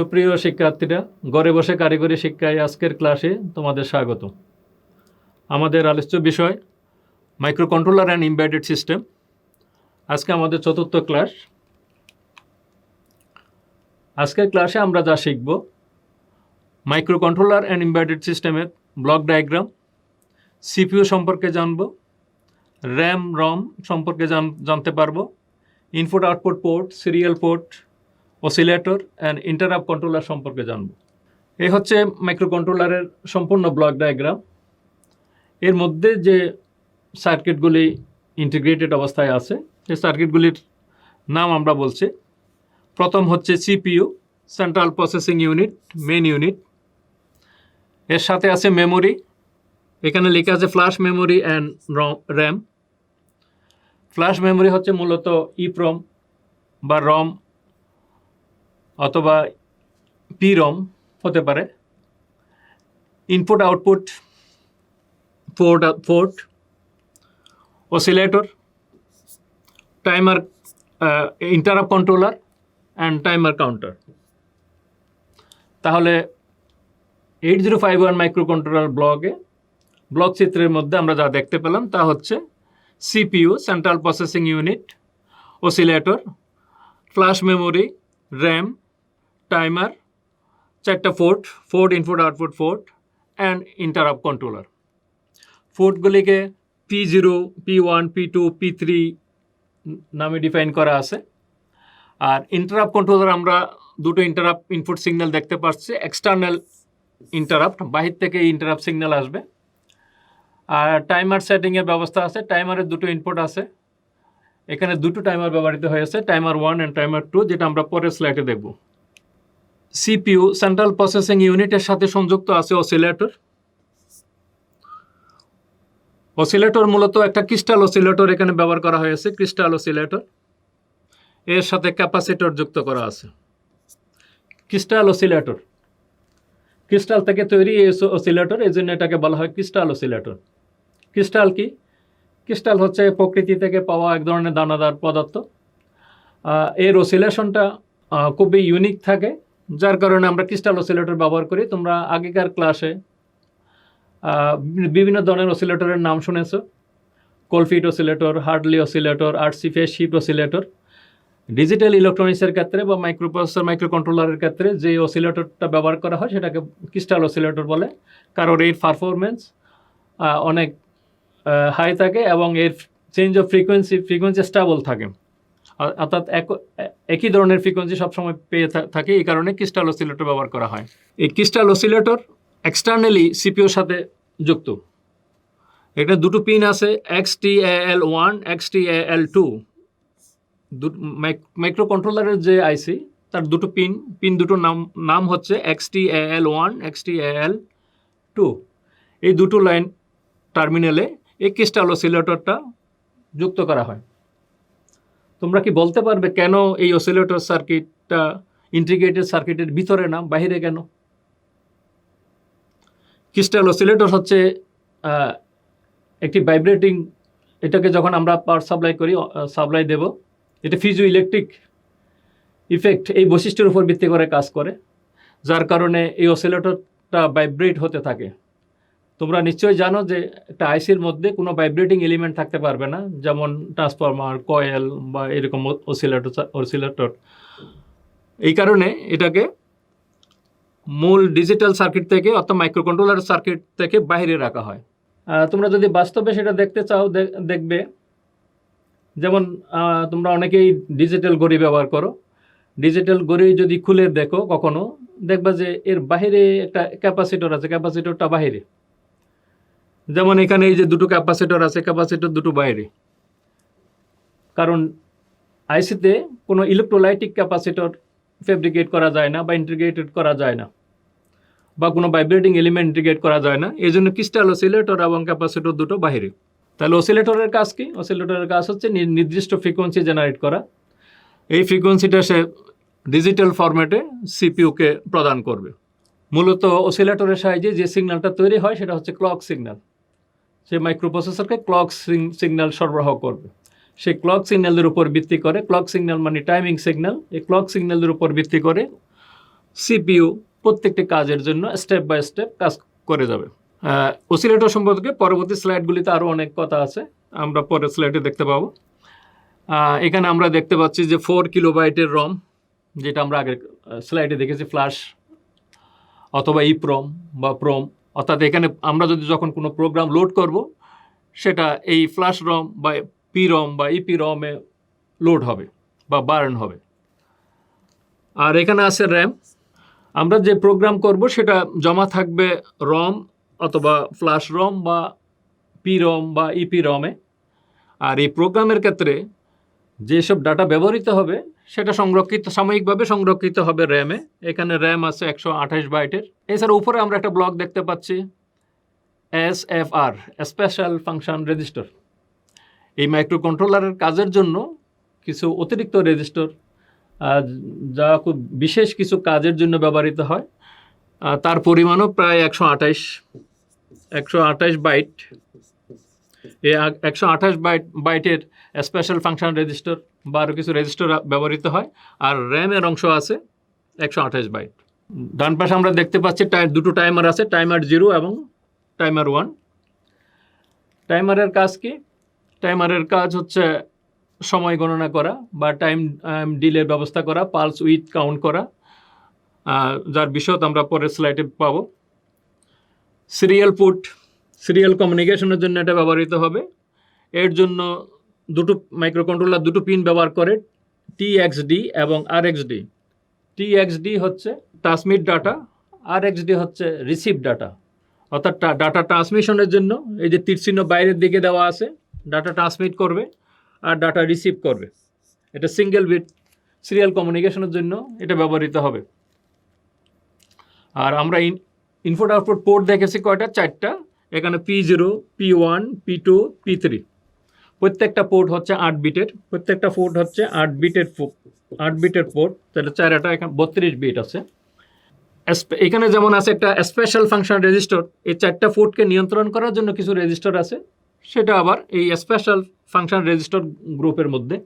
সুপ্রিয় শিক্ষার্থীরা, ঘরে বসে কারিগরি শিক্ষায় আজকের ক্লাসে তোমাদের স্বাগত। আমাদের আলোচ্য বিষয় মাইক্রোকন্ট্রোলার অ্যান্ড এমবেডেড সিস্টেম। আজকে আমাদের চতুর্থ ক্লাস। আজকের ক্লাসে আমরা যা শিখব, মাইক্রোকন্ট্রোলার অ্যান্ড এমবেডেড সিস্টেমের ব্লক ডায়াগ্রাম, সিপিইউ সম্পর্কে জানব, র্যাম রম সম্পর্কে জানতে পারবো, input output port, serial port, oscillator and interrupt controller সম্পর্কে জানব। এই হচ্ছে মাইক্রোকন্ট্রোলারের সম্পূর্ণ ব্লক ডায়াগ্রাম। এর মধ্যে যে সার্কিটগুলি ইন্টিগ্রেটেড অবস্থায় আছে, সেই সার্কিটগুলির নাম আমরা বলছি। প্রথম হচ্ছে CPU, central processing unit, main unit. এর সাথে আছে মেমোরি, এখানে লেখা আছে flash memory and RAM. Flash memory হচ্ছে মূলত ইপ্রম বা রম অথবা পিরম হতে পারে। Input output port, oscillator, timer, interrupt controller and timer counter. তাহলে 8051 মাইক্রোকন্ট্রোলার ব্লক চিত্রের মধ্যে আমরা যা দেখতে পেলাম তা হচ্ছে CPU, central processing unit, oscillator, flash memory, RAM, timer, 4টা port input output port and interrupt controller. পোর্টগুলিকে P0, P1, P2, P3 নামে ডিফাইন করা আছে। আর ইন্টারাপ্ট কন্ট্রোলার আমরা দুটো ইন্টারাপ্ট ইনপুট সিগন্যাল দেখতে পাচ্ছি। এক্সটার্নাল ইন্টারাপ্ট, বাহির থেকে ইন্টারাপ্ট সিগন্যাল আসবে। আর টাইমার সেটিংয়ের ব্যবস্থা আছে। টাইমারের দুটো ইনপুট আছে, এখানে দুটো টাইমার ব্যবহৃত হয়েছে, টাইমার 1 অ্যান্ড টাইমার 2, যেটা আমরা পরের স্লাইডে দেখব। সিপিইউ, সেন্ট্রাল প্রসেসিং ইউনিটের সাথে সংযুক্ত আছে অসিলেটর। অসিলেটর মূলত একটা ক্রিস্টাল অসিলেটর এখানে ব্যবহার করা হয়েছে, ক্রিস্টাল অসিলেটর। এর সাথে ক্যাপাসিটর যুক্ত করা আছে। ক্রিস্টাল অসিলেটর, ক্রিস্টাল থেকে তৈরি এই অসিলেটর, এই জন্য এটাকে বলা হয় ক্রিস্টাল অসিলেটর। ক্রিস্টাল কি? ক্রিস্টাল হচ্ছে প্রকৃতি থেকে পাওয়া এক ধরনের দানাদার পদার্থ। এর অসিলেশনটা খুবই ইউনিক থাকে, যার কারণে আমরা ক্রিস্টাল অসিলেটর ব্যবহার করি। তোমরা আগেকার ক্লাসে বিভিন্ন ধরনের অসিলেটরের নাম শুনেছ। Colpitts oscillator, Hartley oscillator, RC phase shift oscillator. Digital ইলেকট্রনিক্সের ক্ষেত্রে বা মাইক্রোপ্রসেসর, মাইক্রোকন্ট্রোলারের ক্ষেত্রে যে অসিলেটরটা ব্যবহার করা হয় সেটাকে ক্রিস্টাল অসিলেটর বলে, কারণ এর পারফরমেন্স অনেক হাই থাকে এবং এর চেঞ্জ অফ ফ্রিকোয়েন্সি স্টেবল থাকে, অর্থাৎ একই ধরনের ফ্রিকোয়েন্সি সবসময় পেয়ে থাকে। এই কারণে ক্রিস্টাল অসিলেটর ব্যবহার করা হয়। এই ক্রিস্টাল অসিলেটর এক্সটার্নালি সিপিইউর সাথে যুক্ত। এটা দুটো পিন আছে, XTAL1, XTAL2। মাইক্রোকন্ট্রোলারের যে আইসি তার দুটো পিন দুটো নাম হচ্ছে XTAL1, XTAL2। এই দুটো লাইন টার্মিনালে এই ক্রিস্টাল অসিলেটরটা যুক্ত করা হয়। তোমরা কি বলতে পারবে কেন এই অসিলেটর সার্কিটটা ইন্টিগ্রেটেড সার্কিটের ভিতরে না, বাহিরে কেন? ক্রিস্টাল অসিলেটর হচ্ছে একটি ভাইব্রেটিং, এটাকে যখন আমরা পাওয়ার সাপ্লাই দেব, এটা ফিজো ইলেকট্রিক ইফেক্ট এই বৈশিষ্ট্যের উপর ভিত্তি করে কাজ করে, যার কারণে এই অসিলেটরটা ভাইব্রেট হতে থাকে। তোমরা নিশ্চয়ই জানো যে একটা আইসির মধ্যে কোনো ভাইব্রেটিং এলিমেন্ট থাকতে পারবে না, যেমন ট্রান্সফরমার, কয়েল বা এরকম অসিলেটর। এই কারণে এটাকে মূল ডিজিটাল সার্কিট থেকে অর্থাৎ মাইক্রোকন্ট্রোলার সার্কিট থেকে বাইরে রাখা হয়। তোমরা যদি বাস্তবে সেটা দেখতে চাও, দেখবে যেমন তোমরা অনেকেই ডিজিটাল ঘড়ি ব্যবহার করো। ডিজিটাল ঘড়ি যদি খুলে দেখো কখনো, দেখবা যে এর বাহিরে একটা ক্যাপাসিটর আছে, ক্যাপাসিটরটা বাহিরে। যেমন এখানে এই যে দুটো ক্যাপাসিটর আছে, ক্যাপাসিটর দুটো বাইরে, কারণ আইসিতে কোনো ইলেকট্রোলাইটিক ক্যাপাসিটর ফেব্রিকেট করা যায় না বা ইন্টিগ্রেটেড করা যায় না, বা কোনো ভাইব্রেটিং এলিমেন্ট ইন্টিগ্রেট করা যায় না। এই জন্য ক্রিস্টাল অসিলেটর এবং ক্যাপাসিটর দুটো বাহিরে। তাহলে অসিলেটরের কাজ কি? অসিলেটরের কাজ হচ্ছে নির্দিষ্ট ফ্রিকোয়েন্সি জেনারেট করা। এই ফ্রিকোয়েন্সিটা সে ডিজিটাল ফরম্যাটে সিপিইউকে প্রদান করবে। মূলত অসিলেটরের সাহায্যে যে সিগন্যালটা তৈরি হয় সেটা হচ্ছে ক্লক সিগন্যাল। সে মাইক্রোপ্রসেসরকে ক্লক সিগন্যাল সরবরাহ করবে। সেই ক্লক সিগন্যালের উপর ভিত্তি করে, ক্লক সিগন্যাল মানে টাইমিং সিগন্যাল, এই ক্লক সিগন্যালের উপর ভিত্তি করে সিপিইউ প্রত্যেকটি কাজের জন্য স্টেপ বাই স্টেপ কাজ করে যাবে। অসিলেটর সম্পর্কে পরবর্তী স্লাইডগুলিতে আরও অনেক কথা আছে, আমরা পরের স্লাইডে দেখতে পাবো। এখানে আমরা দেখতে পাচ্ছি যে 4 কিলোবাইটের রম, যেটা আমরা আগের স্লাইডে দেখেছি, ফ্ল্যাশ অথবা ইপ্রম বা প্রম, অর্থাৎ এখানে আমরা যদি যখন কোনো প্রোগ্রাম লোড করব সেটা এই ফ্ল্যাশ রম বা পি রম বা ইপি রমে লোড হবে বা বার্ন হবে। আর এখানে আছে র্যাম, আমরা যে প্রোগ্রাম করব সেটা জমা থাকবে রম অথবা ফ্ল্যাশ রম বা পি রম বা ইপি রমে। আর এই প্রোগ্রামের ক্ষেত্রে যেসব ডাটা ব্যবহৃত হবে সেটা সাময়িকভাবে সংরক্ষিত হবে র্যামে। এখানে র্যাম আছে 128 বাইটের। এছাড়া উপরে আমরা একটা ব্লক দেখতে পাচ্ছি SFR, স্পেশাল ফাংশন রেজিস্টার। এই মাইক্রোকন্ট্রোলারের কাজের জন্য কিছু অতিরিক্ত রেজিস্টার, যা খুব বিশেষ কিছু কাজের জন্য ব্যবহৃত হয়। তার পরিমাণও প্রায় 128 বাইট। এই 128 বাইটের স্পেশাল ফাংশন রেজিস্টার বা আরও কিছু রেজিস্টার ব্যবহৃত হয়। আর র্যামের অংশ আছে 128 বাইট। ডান পাশে আমরা দেখতে পাচ্ছি দুটো টাইমার আছে, টাইমার 0 এবং টাইমার 1। টাইমারের কাজ কি? টাইমারের কাজ হচ্ছে সময় গণনা করা বা টাইম ডিলের ব্যবস্থা করা, পালস উইথ কাউন্ট করা, যার বিশদ আমরা পরের স্লাইডে পাবো। সিরিয়াল পুট, সিরিয়াল কমিউনিকেশনের জন্য এটা ব্যবহৃত হবে। এর জন্য মাইক্রোকন্ট্রোলার দুটো পিন ব্যবহার করে, TXD এবং RXD। TXD হচ্ছে ট্রান্সমিট ডাটা, RXD হচ্ছে রিসিভ ডাটা। অর্থাৎ ডাটা ট্রান্সমিশনের জন্য এই যে তীরচিহ্ন বাইরের দিকে দেওয়া আছে, ডাটা ট্রান্সমিট করবে আর ডাটা রিসিভ করবে। এটা সিঙ্গেল বিট সিরিয়াল কমিউনিকেশনের জন্য এটা ব্যবহৃত হবে। আর আমরা ইনপুট আউটপুট পোর্ট দেখেছি কয়টা? 4টা। এখানে P0, P1, P2, P3। প্রত্যেকটা পোর্ট হচ্ছে 8 বিটের, প্রত্যেকটা পোর্ট হচ্ছে 8 বিটের পোর্ট, তাহলে 4টা এখানে 32 বিট আছে। এখানে যেমন আছে একটা স্পেশাল ফাংশন রেজিস্টার, এই 4টা পোর্টকে নিয়ন্ত্রণ করার জন্য কিছু রেজিস্টার আছে, সেটা আবার এই স্পেশাল ফাংশন রেজিস্টার গ্রুপের মধ্যে।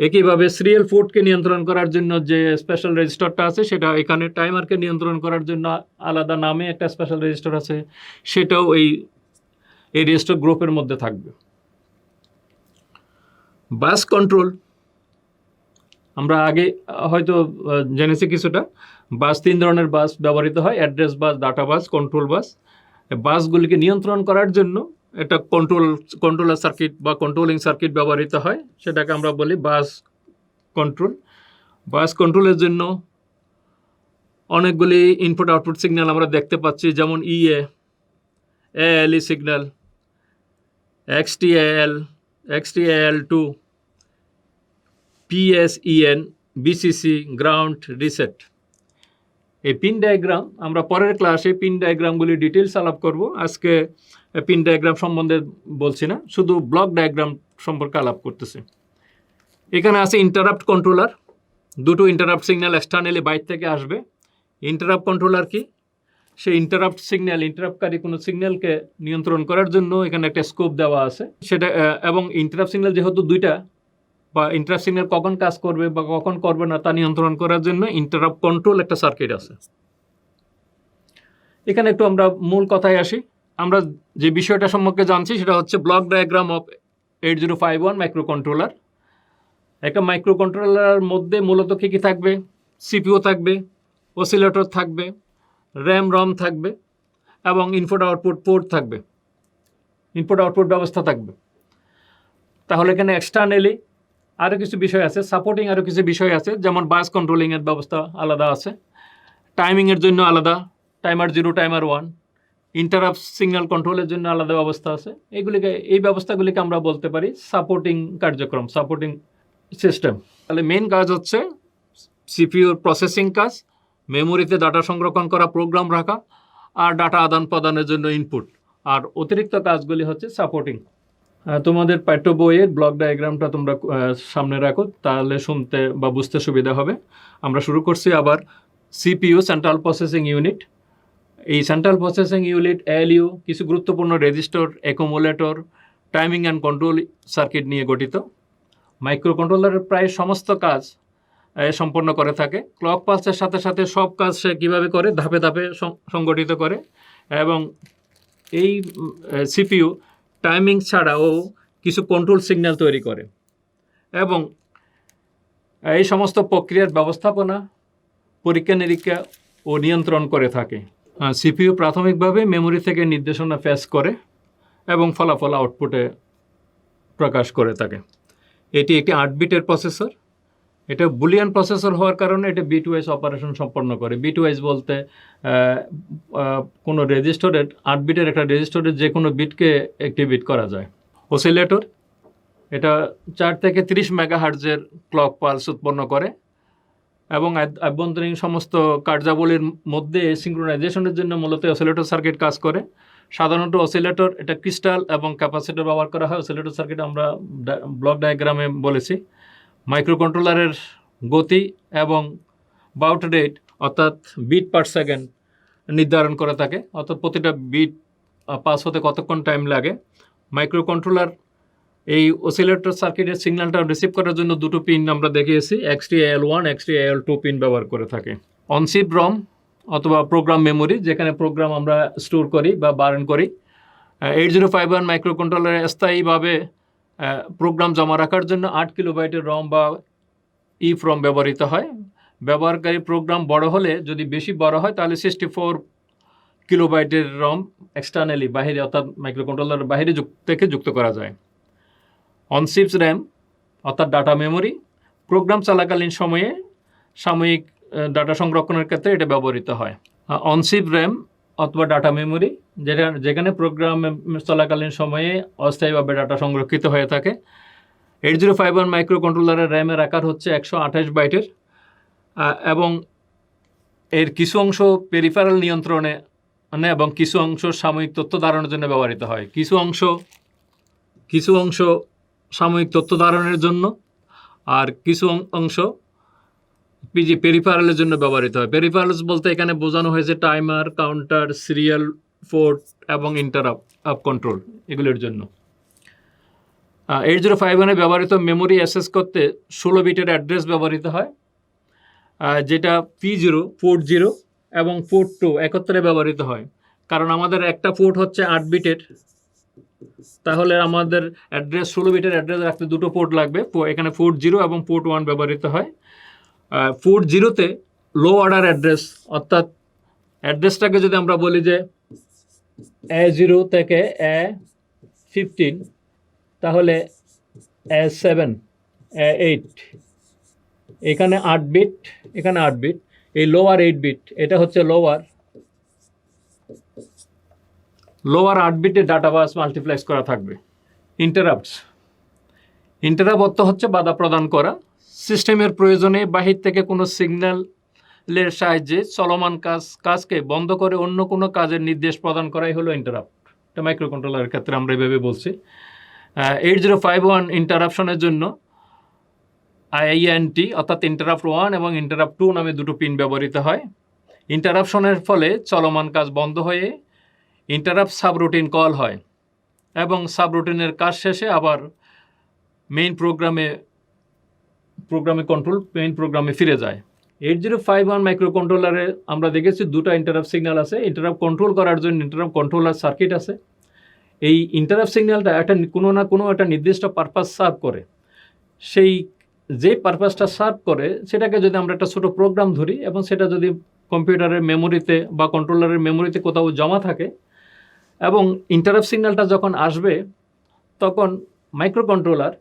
একইভাবে সিরিয়াল পোর্টকে নিয়ন্ত্রণ করার জন্য যে স্পেশাল রেজিস্টারটা আছে সেটা এখানে, টাইমারকে নিয়ন্ত্রণ করার জন্য আলাদা নামে একটা স্পেশাল রেজিস্টার আছে, সেটাও এই রেজিস্টার গ্রুপের মধ্যে থাকবে। বাস কন্ট্রোল আমরা আগে হয়তো জেনেছি কিছুটা। বাস 3 ধরনের বাস ব্যবহৃত হয়, অ্যাড্রেস বাস, ডাটা বাস, কন্ট্রোল বাস। বাসগুলিকে নিয়ন্ত্রণ করার জন্য একটা কন্ট্রোলার সার্কিট বা কন্ট্রোলিং সার্কিট ব্যবহৃত হয়, সেটাকে আমরা বলি বাস কন্ট্রোল। বাস কন্ট্রোলের জন্য অনেকগুলি ইনপুট আউটপুট সিগন্যাল আমরা দেখতে পাচ্ছি, যেমন EA, ALE signal, XTAL, XTAL2, PSEN, BCC, ground, reset. এই পিন ডায়াগ্রাম আমরা পরের ক্লাসে পিন ডায়াগ্রামগুলি ডিটেলস আলাপ করব। আজকে পিন ডায়াগ্রাম সম্বন্ধে বলছি না, শুধু ব্লক ডায়াগ্রাম সম্পর্কে আলাপ করতেছি। এখানে আছে ইন্টারাপ্ট কন্ট্রোলার, দুটো ইন্টারাপ্ট সিগন্যাল এক্সটার্নালি বাইরে থেকে আসবে। ইন্টারাপ্ট কন্ট্রোলার কি? সেই ইন্টারাপ্ট সিগন্যাল, ইন্টারাপ্টকারী কোনো সিগন্যালকে নিয়ন্ত্রণ করার জন্য এখানে একটা স্কোপ দেওয়া আছে সেটা, এবং ইন্টারাপ্ট সিগন্যাল যেহেতু দুইটা, বা ইন্টারাপ্ট সিগন্যাল কখন কাজ করবে বা কখন করবে না তা নিয়ন্ত্রণ করার জন্য ইন্টারাপ্ট কন্ট্রোল একটা সার্কিট আছে। এখানে একটু আমরা মূল কথায় আসি। আমরা যে বিষয়টা সম্পর্কে জানছি সেটা হচ্ছে ব্লক ডায়াগ্রাম অফ 8051 মাইক্রোকন্ট্রোলার। একটা মাইক্রোকন্ট্রোলার মধ্যে মূলত কী কী থাকবে? সিপিইউ থাকবে, অসিলেটর থাকবে, র্যাম রম থাকবে এবং ইনপুট আউটপুট পোর্ট থাকবে, ইনপুট আউটপুট ব্যবস্থা থাকবে। তাহলে এখানে এক্সটার্নালি আরও কিছু বিষয় আছে, সাপোর্টিং আরও কিছু বিষয় আছে, যেমন বাস কন্ট্রোলিংয়ের ব্যবস্থা আলাদা আছে, টাইমিংয়ের জন্য আলাদা, টাইমার 0, টাইমার 1, ইন্টারাপ্ট সিগন্যাল কন্ট্রোলের জন্য আলাদা ব্যবস্থা আছে। এই ব্যবস্থাগুলিকে আমরা বলতে পারি সাপোর্টিং কার্যক্রম, সাপোর্টিং সিস্টেম। তাহলে মেন কাজ হচ্ছে সিপিইউর প্রসেসিং কাজ, মেমোরিতে ডাটা সংরক্ষণ করা, প্রোগ্রাম রাখা, আর ডাটা আদান প্রদানের জন্য ইনপুট, আর অতিরিক্ত কাজগুলি হচ্ছে সাপোর্টিং। তোমাদের পাঠ্য বইয়ের ব্লক ডায়াগ্রামটা তোমরা সামনে রাখো, তাহলে শুনতে বা বুঝতে সুবিধা হবে। আমরা শুরু করছি আবার সিপিইউ, সেন্ট্রাল প্রসেসিং ইউনিট। এই সেন্ট্রাল প্রসেসিং ইউনিট ALU কিছু গুরুত্বপূর্ণ register, accumulator, timing and control circuit নিয়ে গঠিত। মাইক্রোকন্ট্রোলারের প্রায় সমস্ত কাজ সম্পন্ন করে থাকে। ক্লক পালসের সাথে সাথে সব কাজ সে কীভাবে করে ধাপে ধাপে সংগঠিত করে, এবং এই সিপিইউ টাইমিং ছাড়াও কিছু কন্ট্রোল সিগন্যাল তৈরি করে এবং এই সমস্ত প্রক্রিয়ার ব্যবস্থাপনা, পরীক্ষা নিরীক্ষা ও নিয়ন্ত্রণ করে থাকে। সিপিইউ প্রাথমিকভাবে মেমোরি থেকে নির্দেশনা ফেস করে এবং ফলাফল আউটপুটে প্রকাশ করে থাকে। এটি একটি 8 বিটের প্রসেসর। এটা বুলিয়ান প্রসেসর হওয়ার কারণে এটা বিট ওয়াইজ অপারেশন সম্পন্ন করে। বিট ওয়াইজ বলতে কোনো রেজিস্টরের 8 বিটের একটা রেজিস্টরের যে কোনো বিটকে অ্যাক্টিভেট করা যায়। অসিলেটর এটা 4 থেকে 30 মেগাহার্টজের ক্লক পালস উৎপন্ন করে এবং আভ্যন্তরীণ সমস্ত কার্যাবলীর মধ্যে সিঙ্ক্রোনাইজেশনের জন্য মূলত অসিলেটর সার্কিট কাজ করে। সাধারণত অসিলেটর এটা ক্রিস্টাল এবং ক্যাপাসিটর ব্যবহার করা হয়। অসিলেটর সার্কিট আমরা ব্লক ডায়াগ্রামে বলেছি। মাইক্রোকন্ট্রোলারের গতি এবং বাউট রেট অর্থাৎ বিট পার সেকেন্ড নির্ধারণ করে থাকে, অর্থাৎ প্রতিটা বিট পাস হতে কতক্ষণ টাইম লাগে। মাইক্রোকন্ট্রোলার এই অসিলেটর সার্কিটের সিগন্যালটা রিসিভ করার জন্য দুটো পিন আমরা দেখিয়েছি, XTAL1, XTAL2 পিন ব্যবহার করে থাকে। অনচিপ রম অথবা প্রোগ্রাম মেমোরি, যেখানে প্রোগ্রাম আমরা স্টোর করি বা বার্ন করি। 8051 মাইক্রোকন্ট্রোলারে স্থায়ীভাবে প্রোগ্রাম জমা রাখার জন্য 8 কিলোবাইটের রম বা EEPROM ব্যবহৃত হয়। ব্যবহারকারী প্রোগ্রাম বড় হলে, যদি বেশি বড় হয় তাহলে 64 কিলোবাইটের রম এক্সটার্নালি বাহিরে অর্থাৎ মাইক্রোকন্ট্রোলারের বাইরে থেকে যুক্ত করা যায়। অনচিপস র্যাম অর্থাৎ ডাটা মেমোরি, প্রোগ্রাম চলাকালীন সময়ে সাময়িক ডাটা সংরক্ষণের ক্ষেত্রে এটা ব্যবহৃত হয়। অনচিপ র্যাম অথবা ডাটা মেমোরি যেখানে প্রোগ্রাম চলাকালীন সময়ে অস্থায়ীভাবে ডাটা সংরক্ষিত হয়ে থাকে। 8051 মাইক্রোকন্ট্রোলারের র্যামের আকার হচ্ছে 128 বাইটের এবং এর কিছু অংশ পেরিফেরাল নিয়ন্ত্রণে এবং কিছু অংশ সাময়িক তথ্য ধারণের জন্য ব্যবহৃত হয়। কিছু অংশ সাময়িক তথ্য ধারণের জন্য আর কিছু অংশ পেরিফেরালের জন্য ব্যবহৃত হয়। পেরিফেরালস বলতে এখানে বোঝানো হয়েছে টাইমার, কাউন্টার, সিরিয়াল পোর্ট এবং ইন্টারাপ্ট কন্ট্রোল, এগুলোর জন্য। 8051 ব্যবহৃত মেমোরি অ্যাক্সেস করতে 16 বিটের অ্যাড্রেস ব্যবহৃত হয়, যেটা P0, পোর্ট 0 এবং পোর্ট 2 একত্রে ব্যবহৃত হয়। কারণ আমাদের একটা পোর্ট হচ্ছে 8 বিটের, তাহলে আমাদের অ্যাড্রেস 16 বিটের অ্যাড্রেস রাখতে দুটো পোর্ট লাগবে। এখানে পোর্ট 0 এবং পোর্ট 1 ব্যবহৃত হয়। পোর্ট 0তে লো অর্ডার অ্যাড্রেস, অর্থাৎ অ্যাড্রেসটাকে যদি আমরা বলি যে A0 থেকে A15, তাহলে A7, A8, এখানে 8 বিট, এখানে 8 বিট, এই লোয়ার 8 বিট এটা হচ্ছে লোয়ার 8 বিটের ডাটা বাস মাল্টিপ্লেক্স করা থাকবে। ইন্টারাপ্ট অর্থ হচ্ছে বাধা প্রদান করা। সিস্টেমের প্রয়োজনে বাহির থেকে কোনো সিগন্যালের সাহায্যে চলমান কাজকে বন্ধ করে অন্য কোনো কাজের নির্দেশ প্রদান করাই হলো ইন্টারাপ্ট। এটা মাইক্রোকন্ট্রোলারের ক্ষেত্রে আমরা এভাবে বলছি। 8051 ইন্টারাপশনের জন্য INT অর্থাৎ ইন্টারাপ্ট 1 এবং ইন্টারাপ্ট 2 নামে দুটো পিন ব্যবহৃত হয়। ইন্টারাপশনের ফলে চলমান কাজ বন্ধ হয়ে ইন্টারাপ্ট সাবরুটিন কল হয় এবং সাবরুটিনের কাজ শেষে আবার মেইন প্রোগ্রামে ফিরে যায়। 8051 মাইক্রোকন্ট্রোলারে আমরা দেখেছি দুটো ইন্টারাপ্ট সিগন্যাল আছে। ইন্টারাপ্ট কন্ট্রোল করার জন্য ইন্টারাপ্ট কন্ট্রোলার সার্কিট আছে। এই ইন্টারাপ্ট সিগন্যালটা কোনো একটা নির্দিষ্ট পারপাস সার্ভ করে। সেই যে পারপাসটা সার্ভ করে সেটাকে যদি আমরা একটা ছোটো প্রোগ্রাম ধরি এবং সেটা যদি কম্পিউটারের মেমোরিতে বা কন্ট্রোলারের মেমোরিতে কোথাও জমা থাকে এবং ইন্টারাপ্ট সিগন্যালটা যখন আসবে তখন মাইক্রোকন্ট্রোলার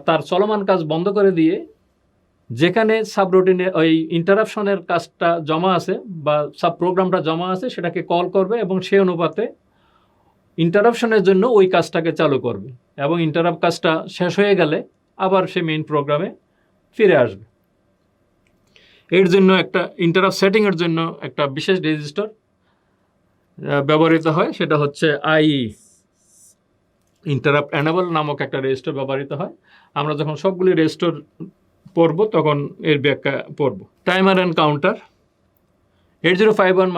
তার চলমান কাজ বন্ধ করে দিয়ে যেখানে সাবরুটিনে ওই ইন্টারাপশনের কাজটা জমা আছে বা সাব প্রোগ্রামটা জমা আছে সেটাকে কল করবে এবং সেই অনুপাতে ইন্টারাপশনের জন্য ওই কাজটাকে চালু করবে এবং ইন্টারাপ্ট কাজটা শেষ হয়ে গেলে আবার সে মেইন প্রোগ্রামে ফিরে আসবে। এর জন্য একটা ইন্টারাপ্ট সেটিংয়ের জন্য একটা বিশেষ রেজিস্টার ব্যবহৃত হয়, সেটা হচ্ছে ইন্টারাপ্ট এনেবল নামক একটা রেজিস্টার ব্যবহৃত হয়। আমরা যখন সবগুলি রেজিস্টার পড়ব তখন এর ব্যাখ্যা পড়ব। Timer and counter. 8051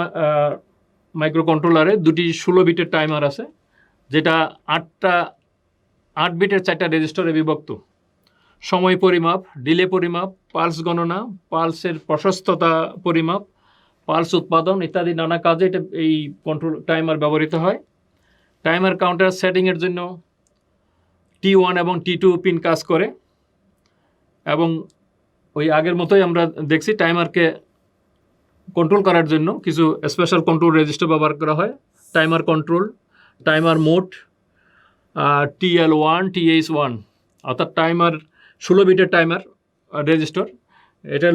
মাইক্রোকন্ট্রোলারে দুটি 16 বিটের টাইমার আছে, যেটা 8 বিটের 4টা রেজিস্টারে বিভক্ত। সময় পরিমাপ, ডিলে পরিমাপ, পালস গণনা, পালসের প্রশস্ততা পরিমাপ, পালস উৎপাদন ইত্যাদি নানা কাজে এটা এই কন্ট্রোল টাইমার ব্যবহৃত হয়। টাইমার কাউন্টার সেটিংয়ের জন্য T1 এবং T2 পিন কাজ করে, এবং ওই আগের মতোই আমরা দেখছি টাইমারকে কন্ট্রোল করার জন্য কিছু স্পেশাল কন্ট্রোল রেজিস্টার ব্যবহার করা হয়। Timer control, timer mode, TL1, TH1, অর্থাৎ টাইমার 16 বিটের টাইমার রেজিস্টার। এটা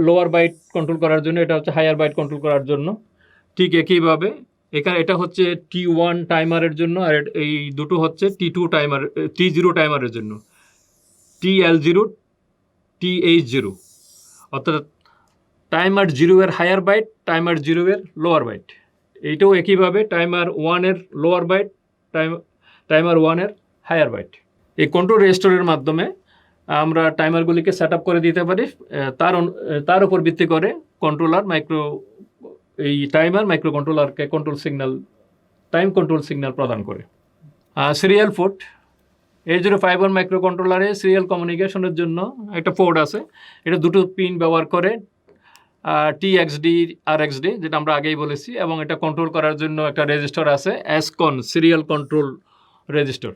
লোয়ার বাইট কন্ট্রোল করার জন্য, এটা হচ্ছে হায়ার বাইট কন্ট্রোল করার জন্য। ঠিক একইভাবে এখানে এটা হচ্ছে T1 টাইমারের জন্য, আর এই দুটো হচ্ছে T2 টাইমার, T0 টাইমারের জন্য, TL0, TH0, অর্থাৎ টাইমার 0 এর হায়ার বাইট, টাইমার 0 এর লোয়ার বাইট। এইটাও একইভাবে টাইমার 1 এর লোয়ার বাইট, টাইমার 1 এর হায়ার বাইট। এই কন্ট্রোল রেজিস্টারের মাধ্যমে আমরা টাইমারগুলিকে সেট আপ করে দিতে পারি। তার উপর ভিত্তি করে কন্ট্রোলার এই টাইমার মাইক্রো কন্ট্রোলারকে টাইম কন্ট্রোল সিগন্যাল প্রদান করে। সিরিয়াল পোর্ট, 8051 মাইক্রো কন্ট্রোলারে সিরিয়াল কমিউনিকেশনের জন্য একটা পোর্ট আছে। এটা দুটো পিন ব্যবহার করে, TXD RXD, যেটা আমরা আগেই বলেছি, এবং এটা কন্ট্রোল করার জন্য একটা রেজিস্টার আছে, SCON serial control register.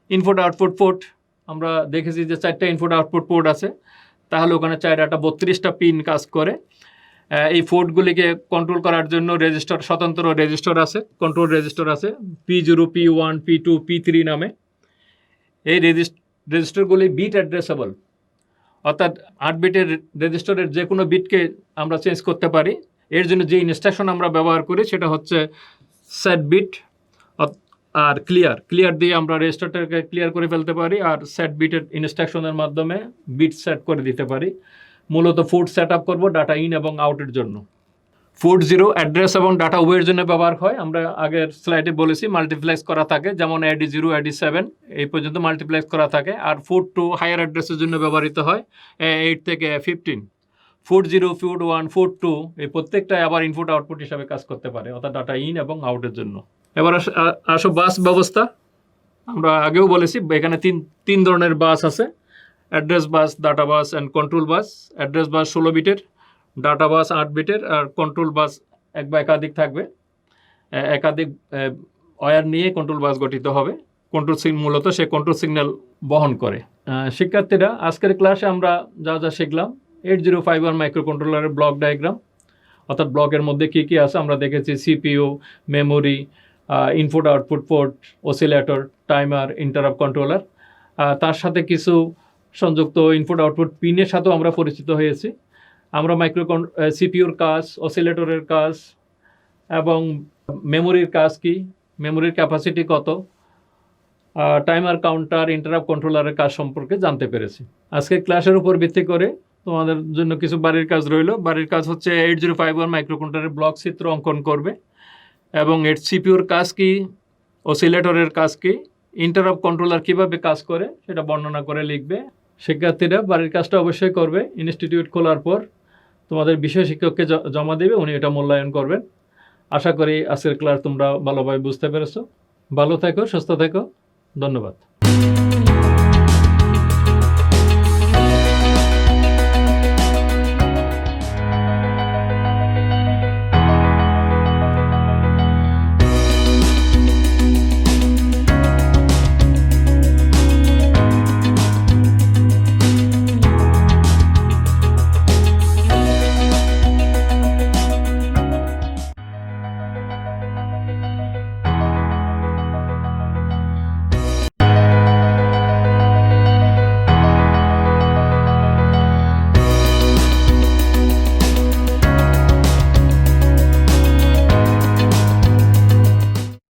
Input output port আমরা দেখেছি যে 4টা ইনপুট আউটপুট পোর্ট আছে, তাহলে ওখানে 4টা 32টা পিন কাজ করে। এই পোর্টগুলিকে কন্ট্রোল করার জন্য স্বতন্ত্র রেজিস্টার আছে, কন্ট্রোল রেজিস্টার আছে, P0, P1, P2, P3 নামে। এই রেজিস্টারগুলি বিট অ্যাড্রেসেবল, অর্থাৎ 8 বিটের রেজিস্টারের যে কোনো বিটকে আমরা চেঞ্জ করতে পারি। এর জন্য যে ইনস্ট্রাকশন আমরা ব্যবহার করি সেটা হচ্ছে সেট বিট আর ক্লিয়ার দিয়ে আমরা রেজিস্টারটাকে ক্লিয়ার করে ফেলতে পারি, আর সেট বিটের ইনস্ট্রাকশনের মাধ্যমে বিট সেট করে দিতে পারি। মূলত পোর্ট সেট আপ করবো ডাটা ইন এবং আউটের জন্য। পোর্ট 0 অ্যাড্রেস এবং ডাটা ওয়ের জন্য ব্যবহার হয়। আমরা আগের স্লাইডে বলেছি মাল্টিপ্লেক্স করা থাকে, যেমন AD0, AD7 এই পর্যন্ত মাল্টিপ্লেক্স করা থাকে। আর পোর্ট 2 হায়ার অ্যাড্রেসের জন্য ব্যবহৃত হয়, 8 থেকে 15। পোর্ট 0, পোর্ট 1, পোর্ট 2 এই প্রত্যেকটাই আবার ইনপুট আউটপুট হিসাবে কাজ করতে পারে, অর্থাৎ ডাটা ইন এবং আউটের জন্য। এবার আসো বাস ব্যবস্থা। আমরা আগেও বলেছি এখানে তিন ধরনের বাস আছে, address bus, data bus and control bus. Address bus 16 বিটের, ডাটা বাস 8 বিটের, আর কন্ট্রোল বাস এক বা একাধিক থাকবে। একাধিক ওয়্যার নিয়ে কন্ট্রোল বাস গঠিত হবে। মূলত সে কন্ট্রোল সিগন্যাল বহন করে। শিক্ষার্থীরা, আজকের ক্লাসে আমরা যা শিখলাম, 8051 মাইক্রো কন্ট্রোলারের ব্লক ডায়াগ্রাম, অর্থাৎ ব্লকের মধ্যে কী কী আছে আমরা দেখেছি। CPU, memory, input output port, oscillator, timer, interrupt controller, তার সাথে কিছু সংযুক্ত ইনপুট আউটপুট পিনের সাথেও আমরা পরিচিত হয়েছি। আমরা CPUর কাজ, অসিলেটরের কাজ এবং মেমোরির কাজ কি, মেমোরির ক্যাপাসিটি কত, টাইমার কাউন্টার, ইন্টারাপ্ট কন্ট্রোলারের কাজ সম্পর্কে জানতে পেরেছি। আজকে ক্লাসের উপর ভিত্তি করে তোমাদের জন্য কিছু বাড়ির কাজ রইল। বাড়ির কাজ হচ্ছে 8051 মাইক্রো কন্ট্রোলারের ব্লক চিত্র অঙ্কন করবে, এবং এর CPUর কাজ কি, অসিলেটরের কাজ কি, ইন্টারাপ্ট কন্ট্রোলার কীভাবে কাজ করে সেটা বর্ণনা করে লিখবে। শিক্ষার্থীরা বাড়ির কাজটা অবশ্যই করবে। ইনস্টিটিউট খোলার পর তোমাদের বিষয় শিক্ষককে জমা দেবে, উনি এটা মূল্যায়ন করবেন। আশা করি আজকের ক্লাস তোমরা ভালোভাবে বুঝতে পেরেছো। ভালো থেকো, সুস্থ থেকো, ধন্যবাদ।